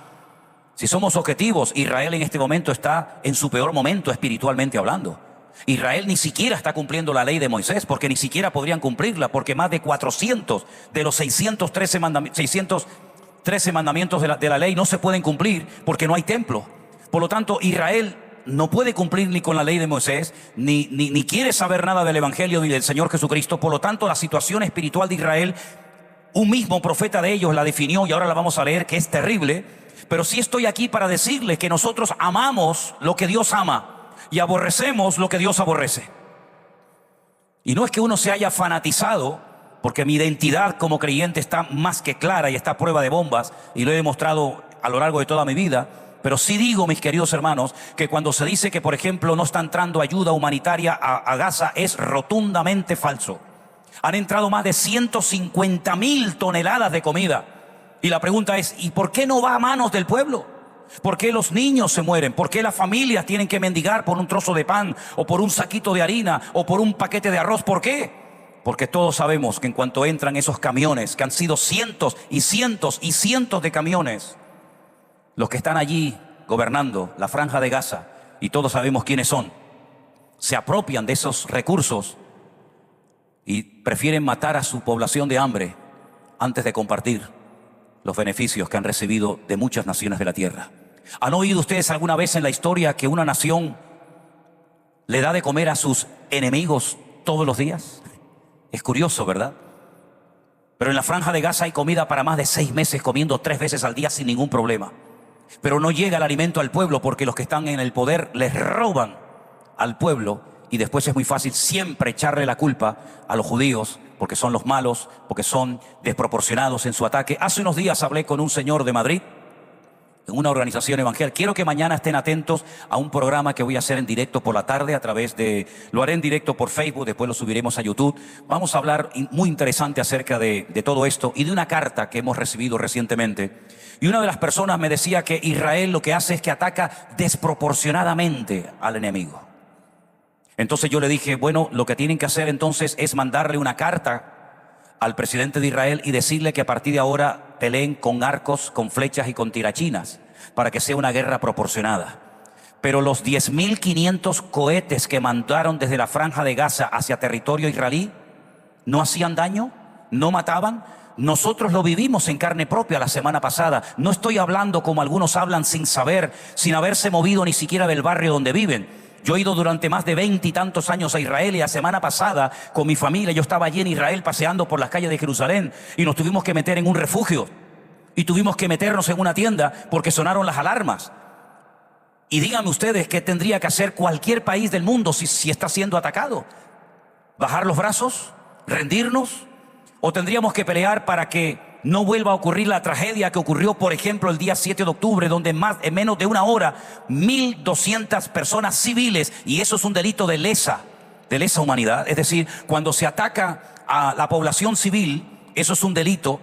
si somos objetivos, Israel en este momento está en su peor momento espiritualmente hablando. Israel ni siquiera está cumpliendo la ley de Moisés, porque ni siquiera podrían cumplirla, porque más de 400 de los 613 mandamientos de la ley no se pueden cumplir porque no hay templo. Por lo tanto, Israel no puede cumplir ni con la ley de Moisés, ni quiere saber nada del Evangelio ni del Señor Jesucristo. Por lo tanto, la situación espiritual de Israel, un mismo profeta de ellos la definió, y ahora la vamos a leer, que es terrible. Pero sí estoy aquí para decirles que nosotros amamos lo que Dios ama. y aborrecemos lo que Dios aborrece. Y no es que uno se haya fanatizado, porque mi identidad como creyente está más que clara y está a prueba de bombas, y lo he demostrado a lo largo de toda mi vida. Pero sí digo, mis queridos hermanos, que cuando se dice que, por ejemplo, no está entrando ayuda humanitaria a Gaza, es rotundamente falso. Han entrado más de 150.000 toneladas de comida. Y la pregunta es, ¿y por qué no va a manos del pueblo? ¿Por qué los niños se mueren? ¿Por qué las familias tienen que mendigar por un trozo de pan, o por un saquito de harina, o por un paquete de arroz? ¿Por qué? Porque todos sabemos que en cuanto entran esos camiones, que han sido cientos y cientos y cientos de camiones, los que están allí gobernando la Franja de Gaza, y todos sabemos quiénes son, se apropian de esos recursos y prefieren matar a su población de hambre antes de compartir los beneficios que han recibido de muchas naciones de la tierra. ¿Han oído ustedes alguna vez en la historia que una nación le da de comer a sus enemigos todos los días? Es curioso, ¿verdad? Pero en la Franja de Gaza hay comida para más de 6 meses, comiendo 3 veces al día sin ningún problema. Pero no llega el alimento al pueblo porque los que están en el poder les roban al pueblo, y después es muy fácil siempre echarle la culpa a los judíos porque son los malos, porque son desproporcionados en su ataque. Hace unos días hablé con un señor de Madrid en una organización evangélica. Quiero que mañana estén atentos a un programa que voy a hacer en directo por la tarde lo haré en directo por Facebook, después lo subiremos a YouTube. Vamos a hablar muy interesante acerca de todo esto y de una carta que hemos recibido recientemente. Y una de las personas me decía que Israel lo que hace es que ataca desproporcionadamente al enemigo. Entonces yo le dije, bueno, lo que tienen que hacer entonces es mandarle una carta al presidente de Israel y decirle que a partir de ahora peleen con arcos, con flechas y con tirachinas, para que sea una guerra proporcionada. Pero los 10.500 cohetes que mandaron desde la Franja de Gaza hacia territorio israelí no hacían daño, no mataban. Nosotros lo vivimos en carne propia la semana pasada. No estoy hablando como algunos hablan sin saber, sin haberse movido ni siquiera del barrio donde viven. Yo he ido durante más de 20 y tantos años a Israel, y la semana pasada con mi familia yo estaba allí en Israel paseando por las calles de Jerusalén y nos tuvimos que meter en un refugio y tuvimos que meternos en una tienda porque sonaron las alarmas. Y díganme ustedes qué tendría que hacer cualquier país del mundo si está siendo atacado. ¿Bajar los brazos? ¿Rendirnos? ¿O tendríamos que pelear para que no vuelva a ocurrir la tragedia que ocurrió, por ejemplo, el día 7 de octubre, donde en menos de una hora 1.200 personas civiles, y eso es un delito de lesa humanidad? Es decir, cuando se ataca a la población civil, eso es un delito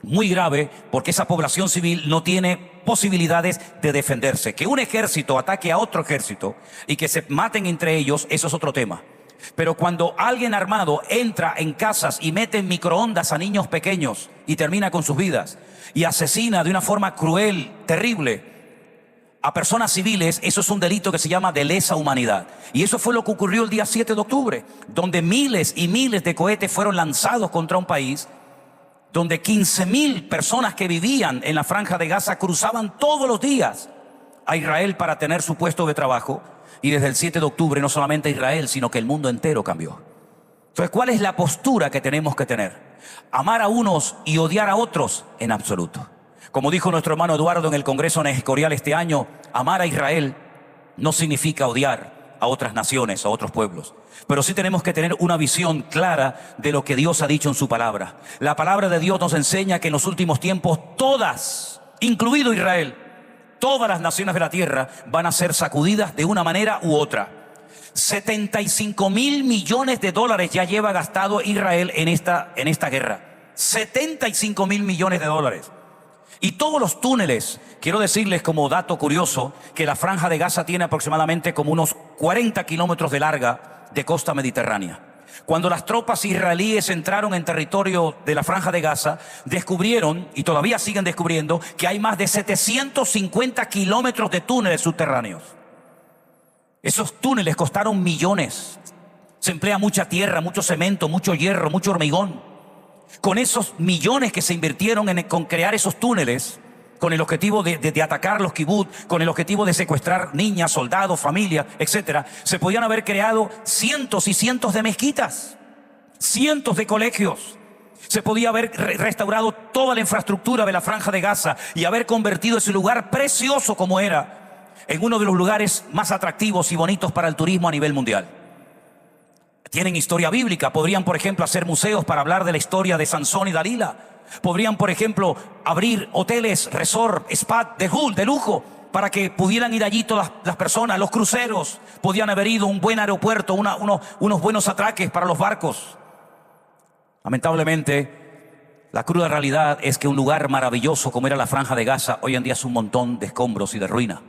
muy grave, porque esa población civil no tiene posibilidades de defenderse. Que un ejército ataque a otro ejército y que se maten entre ellos, eso es otro tema. Pero cuando alguien armado entra en casas y mete en microondas a niños pequeños y termina con sus vidas, y asesina de una forma cruel, terrible, a personas civiles, eso es un delito que se llama de lesa humanidad. Y eso fue lo que ocurrió el día 7 de octubre, donde miles y miles de cohetes fueron lanzados contra un país, donde 15.000 personas que vivían en la Franja de Gaza cruzaban todos los días a Israel para tener su puesto de trabajo. Y desde el 7 de octubre no solamente Israel, sino que el mundo entero cambió. Entonces, ¿cuál es la postura que tenemos que tener? ¿Amar a unos y odiar a otros? En absoluto. Como dijo nuestro hermano Eduardo en el Congreso en Escorial este año, amar a Israel no significa odiar a otras naciones, a otros pueblos. Pero sí tenemos que tener una visión clara de lo que Dios ha dicho en su palabra. La palabra de Dios nos enseña que en los últimos tiempos todas, incluido Israel, todas las naciones de la tierra van a ser sacudidas de una manera u otra. 75.000 millones de dólares ya lleva gastado Israel en esta guerra. 75.000 millones de dólares. Y todos los túneles, quiero decirles como dato curioso, que la Franja de Gaza tiene aproximadamente como unos 40 kilómetros de larga de costa mediterránea. Cuando las tropas israelíes entraron en territorio de la Franja de Gaza, descubrieron, y todavía siguen descubriendo, que hay más de 750 kilómetros de túneles subterráneos. Esos túneles costaron millones. Se emplea mucha tierra, mucho cemento, mucho hierro, mucho hormigón. Con esos millones que se invirtieron con crear esos túneles, con el objetivo de atacar los kibutz, con el objetivo de secuestrar niñas, soldados, familias, etcétera, se podían haber creado cientos y cientos de mezquitas, cientos de colegios. Se podía haber restaurado toda la infraestructura de la Franja de Gaza y haber convertido ese lugar precioso como era en uno de los lugares más atractivos y bonitos para el turismo a nivel mundial. Tienen historia bíblica, podrían por ejemplo hacer museos para hablar de la historia de Sansón y Dalila. Podrían por ejemplo abrir hoteles, resort, spa de lujo, para que pudieran ir allí todas las personas. Los cruceros, podían haber ido un buen aeropuerto, unos buenos atraques para los barcos. Lamentablemente, la cruda realidad es que un lugar maravilloso como era la Franja de Gaza, hoy en día es un montón de escombros y de ruina.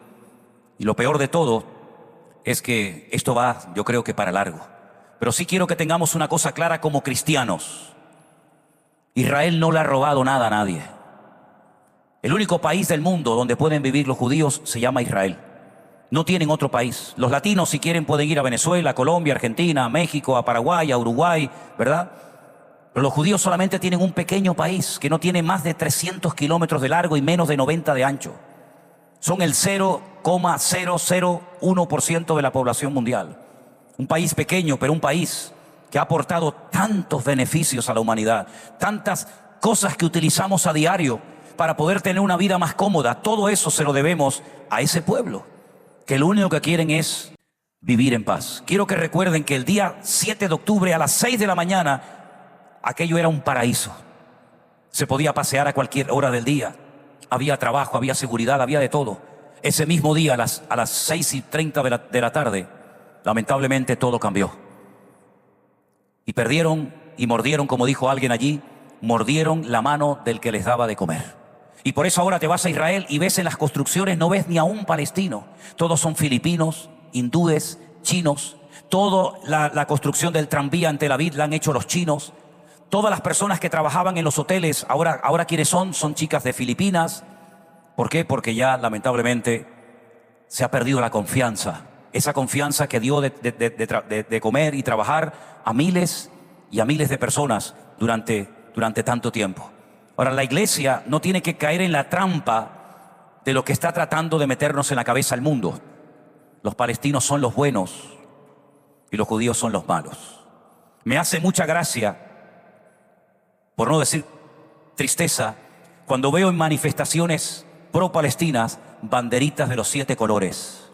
Y lo peor de todo es que esto va, yo creo que para largo. Pero sí quiero que tengamos una cosa clara como cristianos. Israel no le ha robado nada a nadie. El único país del mundo donde pueden vivir los judíos se llama Israel. No tienen otro país. Los latinos, si quieren, pueden ir a Venezuela, a Colombia, a Argentina, a México, a Paraguay, a Uruguay, ¿verdad? Pero los judíos solamente tienen un pequeño país que no tiene más de 300 kilómetros de largo y menos de 90 de ancho. Son el 0,001% de la población mundial. Un país pequeño, pero un país que ha aportado tantos beneficios a la humanidad, tantas cosas que utilizamos a diario para poder tener una vida más cómoda. Todo eso se lo debemos a ese pueblo, que lo único que quieren es vivir en paz. Quiero que recuerden que el día 7 de octubre a las 6 de la mañana, aquello era un paraíso. Se podía pasear a cualquier hora del día. Había trabajo, había seguridad, había de todo. Ese mismo día, a las 6:30 de la tarde, lamentablemente todo cambió. Y perdieron y mordieron, como dijo alguien allí, mordieron la mano del que les daba de comer. Y por eso ahora te vas a Israel y ves en las construcciones, no ves ni a un palestino. Todos son filipinos, hindúes, chinos. Toda la construcción del tranvía en Tel Aviv la han hecho los chinos. Todas las personas que trabajaban en los hoteles, ahora ¿quiénes son? Son chicas de Filipinas. ¿Por qué? Porque ya lamentablemente se ha perdido la confianza. Esa confianza que dio de comer y trabajar a miles y a miles de personas durante tanto tiempo. Ahora, la iglesia no tiene que caer en la trampa de lo que está tratando de meternos en la cabeza el mundo. Los palestinos son los buenos y los judíos son los malos. Me hace mucha gracia, por no decir tristeza, cuando veo en manifestaciones pro-palestinas banderitas de los 7 colores.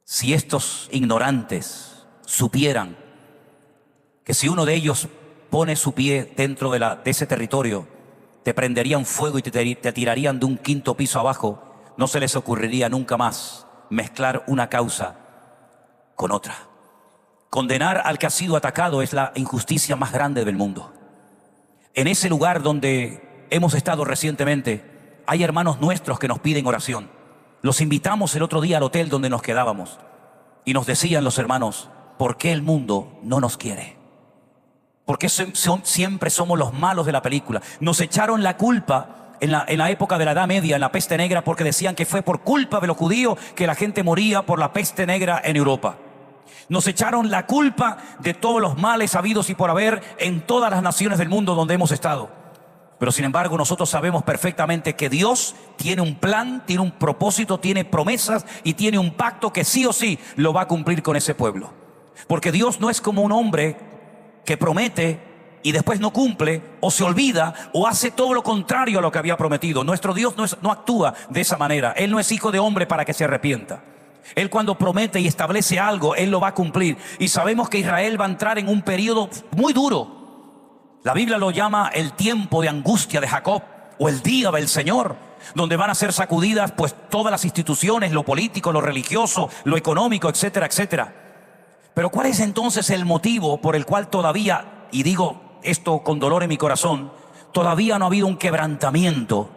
Si estos ignorantes supieran que si uno de ellos pone su pie dentro de ese territorio, te prenderían fuego y te tirarían de un 5.º piso abajo, no se les ocurriría nunca más mezclar una causa con otra. Condenar al que ha sido atacado es la injusticia más grande del mundo. En ese lugar donde hemos estado recientemente, hay hermanos nuestros que nos piden oración. Los invitamos el otro día al hotel donde nos quedábamos y nos decían los hermanos, ¿por qué el mundo no nos quiere? ¿Por qué siempre somos los malos de la película? Nos echaron la culpa en la época de la Edad Media, en la peste negra, porque decían que fue por culpa de los judíos que la gente moría por la peste negra en Europa. Nos echaron la culpa de todos los males habidos y por haber en todas las naciones del mundo donde hemos estado. Pero sin embargo nosotros sabemos perfectamente que Dios tiene un plan, tiene un propósito, tiene promesas y tiene un pacto que sí o sí lo va a cumplir con ese pueblo. Porque Dios no es como un hombre que promete y después no cumple o se olvida o hace todo lo contrario a lo que había prometido. Nuestro Dios no actúa de esa manera. Él no es hijo de hombre para que se arrepienta. Él cuando promete y establece algo, Él lo va a cumplir. Y sabemos que Israel va a entrar en un periodo muy duro. La Biblia lo llama el tiempo de angustia de Jacob o el día del Señor, donde van a ser sacudidas pues todas las instituciones, lo político, lo religioso, lo económico, etcétera, etcétera. Pero ¿cuál es entonces el motivo por el cual todavía, y digo esto con dolor en mi corazón, todavía no ha habido un quebrantamiento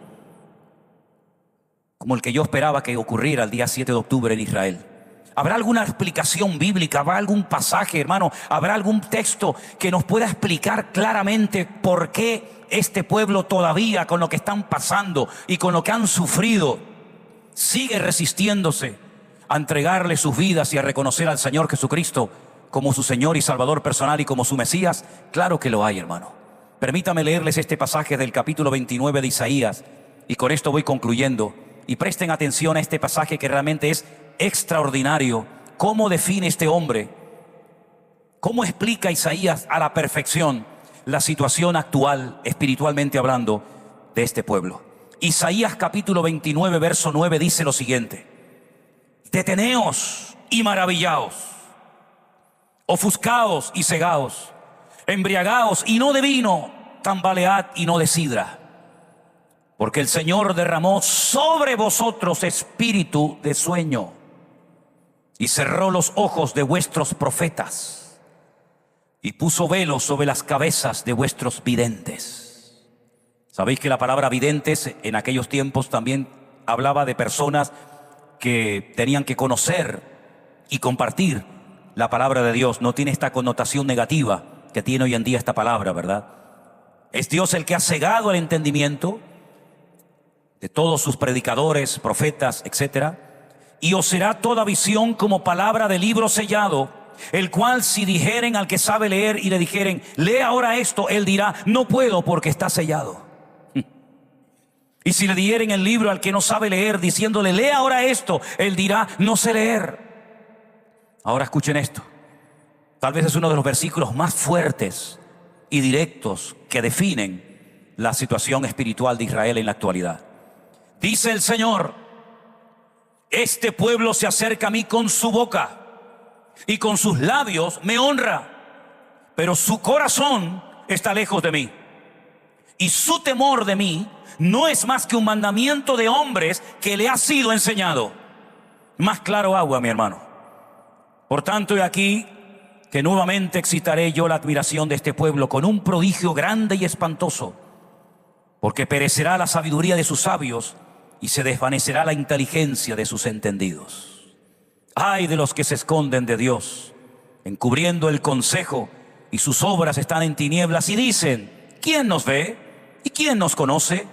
como el que yo esperaba que ocurriera el día 7 de octubre en Israel? ¿Habrá alguna explicación bíblica? ¿Habrá algún pasaje, hermano? ¿Habrá algún texto que nos pueda explicar claramente por qué este pueblo todavía, con lo que están pasando y con lo que han sufrido, sigue resistiéndose a entregarle sus vidas y a reconocer al Señor Jesucristo como su Señor y Salvador personal y como su Mesías? Claro que lo hay, hermano. Permítame leerles este pasaje del capítulo 29 de Isaías y con esto voy concluyendo. Y presten atención a este pasaje que realmente es extraordinario. ¿Cómo define este hombre? ¿Cómo explica Isaías a la perfección la situación actual, espiritualmente hablando, de este pueblo? Isaías capítulo 29, verso 9 dice lo siguiente: deteneos y maravillaos, ofuscaos y cegaos, embriagaos y no de vino, tambalead y no de sidra, porque el Señor derramó sobre vosotros espíritu de sueño y cerró los ojos de vuestros profetas y puso velos sobre las cabezas de vuestros videntes. Sabéis que la palabra videntes en aquellos tiempos también hablaba de personas que tenían que conocer y compartir la palabra de Dios. No tiene esta connotación negativa que tiene hoy en día esta palabra, ¿verdad? Es Dios el que ha cegado el entendimiento de todos sus predicadores, profetas, etcétera. Y os será toda visión como palabra de libro sellado, el cual si dijeren al que sabe leer y le dijeren, lee ahora esto, él dirá, no puedo porque está sellado. Y si le dieren el libro al que no sabe leer, diciéndole, lee ahora esto, él dirá, no sé leer. Ahora escuchen esto. Tal vez es uno de los versículos más fuertes y directos que definen la situación espiritual de Israel en la actualidad. Dice el Señor: este pueblo se acerca a mí con su boca y con sus labios me honra, pero su corazón está lejos de mí. Y su temor de mí no es más que un mandamiento de hombres que le ha sido enseñado. Más claro agua, mi hermano. Por tanto, he aquí que nuevamente excitaré yo la admiración de este pueblo con un prodigio grande y espantoso, porque perecerá la sabiduría de sus sabios y se desvanecerá la inteligencia de sus entendidos. Ay de los que se esconden de Dios, encubriendo el consejo, y sus obras están en tinieblas, y dicen, ¿quién nos ve? ¿Y quién nos conoce?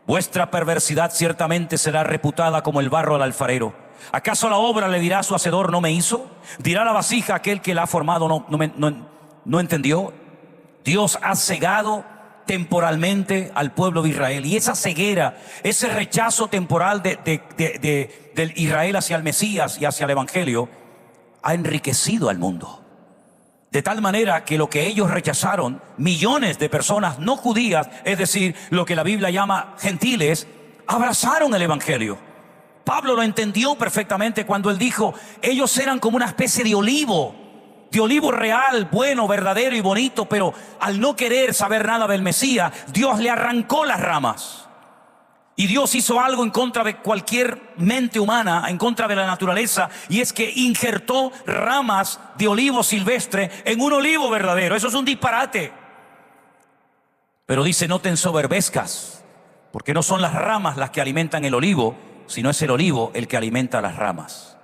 Vuestra perversidad ciertamente será reputada como el barro al alfarero. ¿Acaso la obra le dirá a su hacedor, no me hizo? ¿Dirá la vasija aquel que la ha formado, no entendió? Dios ha cegado temporalmente al pueblo de Israel, y esa ceguera, ese rechazo temporal del Israel hacia el Mesías y hacia el Evangelio, ha enriquecido al mundo. De tal manera que lo que ellos rechazaron, millones de personas no judías, es decir, lo que la Biblia llama gentiles, abrazaron el Evangelio. Pablo lo entendió perfectamente cuando él dijo, ellos eran como una especie de olivo real, bueno, verdadero y bonito, pero al no querer saber nada del Mesías, Dios le arrancó las ramas. Y Dios hizo algo en contra de cualquier mente humana, en contra de la naturaleza, y es que injertó ramas de olivo silvestre en un olivo verdadero. Eso es un disparate. Pero dice, no te ensoberbezcas, porque no son las ramas las que alimentan el olivo, sino es el olivo el que alimenta las ramas.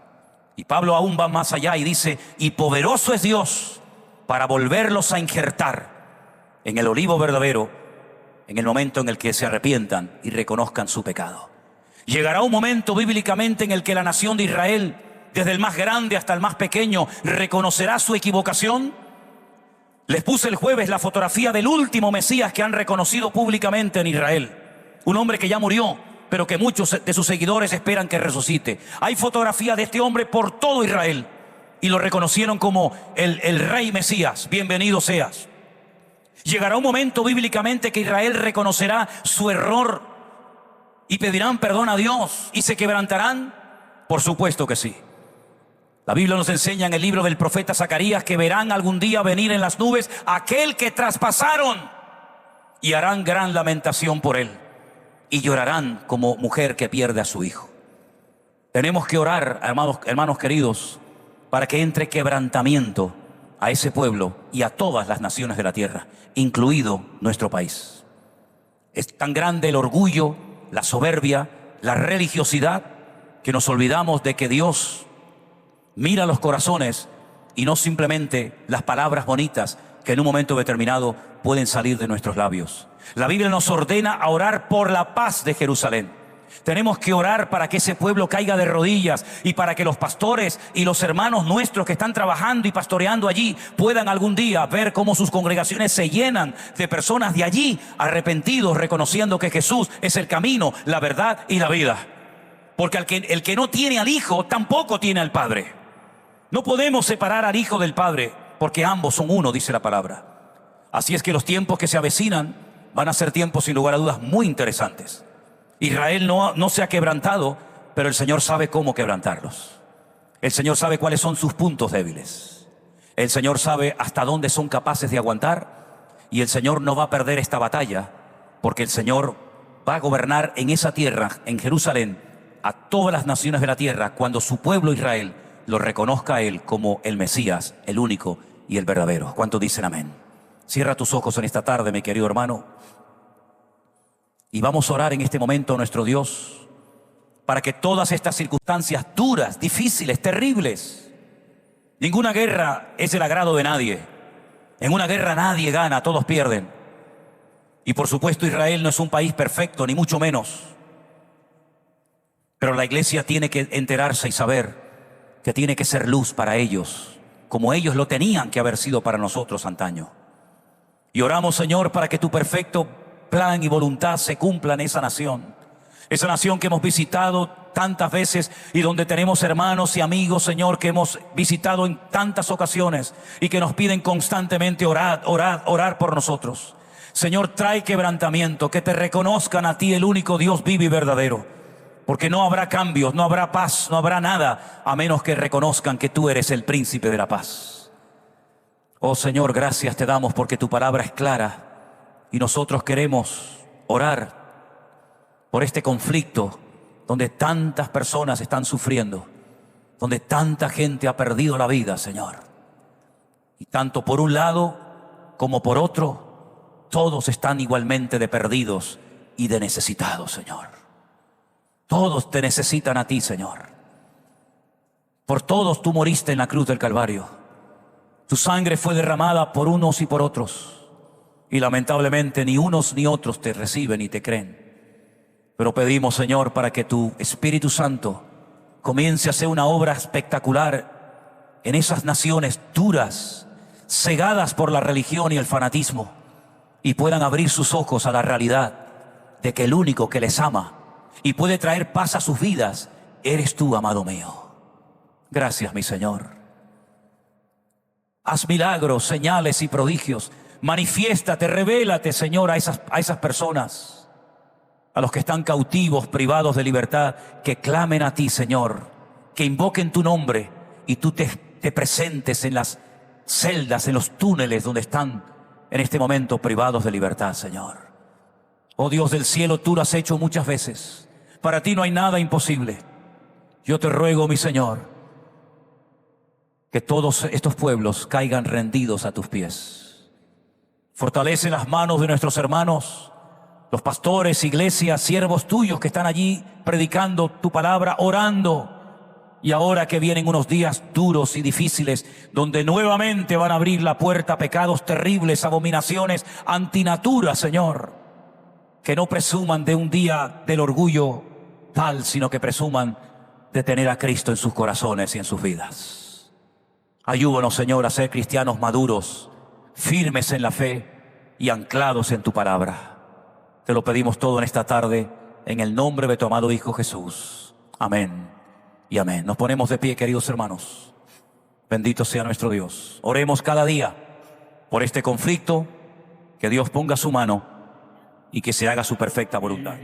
Y Pablo aún va más allá y dice, y poderoso es Dios para volverlos a injertar en el olivo verdadero, en el momento en el que se arrepientan y reconozcan su pecado. Llegará un momento bíblicamente en el que la nación de Israel, desde el más grande hasta el más pequeño, reconocerá su equivocación. Les puse el jueves la fotografía del último Mesías que han reconocido públicamente en Israel. Un hombre que ya murió, pero que muchos de sus seguidores esperan que resucite. Hay fotografía de este hombre por todo Israel y lo reconocieron como el rey Mesías. Bienvenido seas. Llegará un momento bíblicamente que Israel reconocerá su error y pedirán perdón a Dios y se quebrantarán. Por supuesto que sí. La Biblia nos enseña en el libro del profeta Zacarías que verán algún día venir en las nubes aquel que traspasaron y harán gran lamentación por él y llorarán como mujer que pierde a su hijo. Tenemos que orar, hermanos queridos, para que entre quebrantamiento a ese pueblo y a todas las naciones de la tierra, incluido nuestro país. Es tan grande el orgullo, la soberbia, la religiosidad, que nos olvidamos de que Dios mira los corazones y no simplemente las palabras bonitas que en un momento determinado pueden salir de nuestros labios. La Biblia nos ordena a orar por la paz de Jerusalén. Tenemos que orar para que ese pueblo caiga de rodillas y para que los pastores y los hermanos nuestros que están trabajando y pastoreando allí puedan algún día ver cómo sus congregaciones se llenan de personas de allí arrepentidos, reconociendo que Jesús es el camino, la verdad y la vida. Porque el que no tiene al Hijo tampoco tiene al Padre. No podemos separar al Hijo del Padre porque ambos son uno, dice la palabra. Así es que los tiempos que se avecinan van a ser tiempos sin lugar a dudas muy interesantes. Israel no se ha quebrantado, pero el Señor sabe cómo quebrantarlos. El Señor sabe cuáles son sus puntos débiles. El Señor sabe hasta dónde son capaces de aguantar, y el Señor no va a perder esta batalla, porque el Señor va a gobernar en esa tierra, en Jerusalén, a todas las naciones de la tierra, cuando su pueblo Israel lo reconozca a Él como el Mesías, el único y el verdadero. ¿Cuántos dicen amén? Cierra tus ojos en esta tarde, mi querido hermano, y vamos a orar en este momento a nuestro Dios para que todas estas circunstancias duras, difíciles, terribles. Ninguna guerra es el agrado de nadie. En una guerra nadie gana, todos pierden. Y por supuesto Israel no es un país perfecto, ni mucho menos. Pero la iglesia tiene que enterarse y saber que tiene que ser luz para ellos, como ellos lo tenían que haber sido para nosotros antaño. Y oramos, Señor, para que tu perfecto plan y voluntad se cumpla en esa nación que hemos visitado tantas veces y donde tenemos hermanos y amigos, Señor, que hemos visitado en tantas ocasiones y que nos piden constantemente orar, orar, orar por nosotros. Señor, trae quebrantamiento, que te reconozcan a ti, el único Dios vivo y verdadero, porque no habrá cambios, no habrá paz, no habrá nada a menos que reconozcan que tú eres el príncipe de la paz. Oh Señor, gracias te damos porque tu palabra es clara y nosotros queremos orar por este conflicto donde tantas personas están sufriendo, donde tanta gente ha perdido la vida, Señor. Y tanto por un lado como por otro, todos están igualmente de perdidos y de necesitados, Señor. Todos te necesitan a ti, Señor. Por todos tú moriste en la cruz del Calvario. Tu sangre fue derramada por unos y por otros. Y lamentablemente ni unos ni otros te reciben y te creen. Pero pedimos, Señor, para que tu Espíritu Santo comience a hacer una obra espectacular en esas naciones duras, cegadas por la religión y el fanatismo, y puedan abrir sus ojos a la realidad de que el único que les ama y puede traer paz a sus vidas eres tú, amado mío. Gracias, mi Señor. Haz milagros, señales y prodigios. Manifiéstate, revélate, Señor, a esas personas, a los que están cautivos, privados de libertad, que clamen a ti, Señor, que invoquen tu nombre y tú te presentes en las celdas, en los túneles donde están en este momento privados de libertad, Señor. Oh Dios del cielo, tú lo has hecho muchas veces. Para ti no hay nada imposible. Yo te ruego, mi Señor, que todos estos pueblos caigan rendidos a tus pies. Fortalece las manos de nuestros hermanos, los pastores, iglesias, siervos tuyos que están allí predicando tu palabra, orando. Y ahora que vienen unos días duros y difíciles, donde nuevamente van a abrir la puerta a pecados terribles, abominaciones, antinatura, Señor. Que no presuman de un día del orgullo tal, sino que presuman de tener a Cristo en sus corazones y en sus vidas. Ayúdanos, Señor, a ser cristianos maduros, firmes en la fe y anclados en tu palabra. Te lo pedimos todo en esta tarde, en el nombre de tu amado Hijo Jesús. Amén y amén. Nos ponemos de pie, queridos hermanos. Bendito sea nuestro Dios. Oremos cada día por este conflicto, que Dios ponga su mano y que se haga su perfecta voluntad.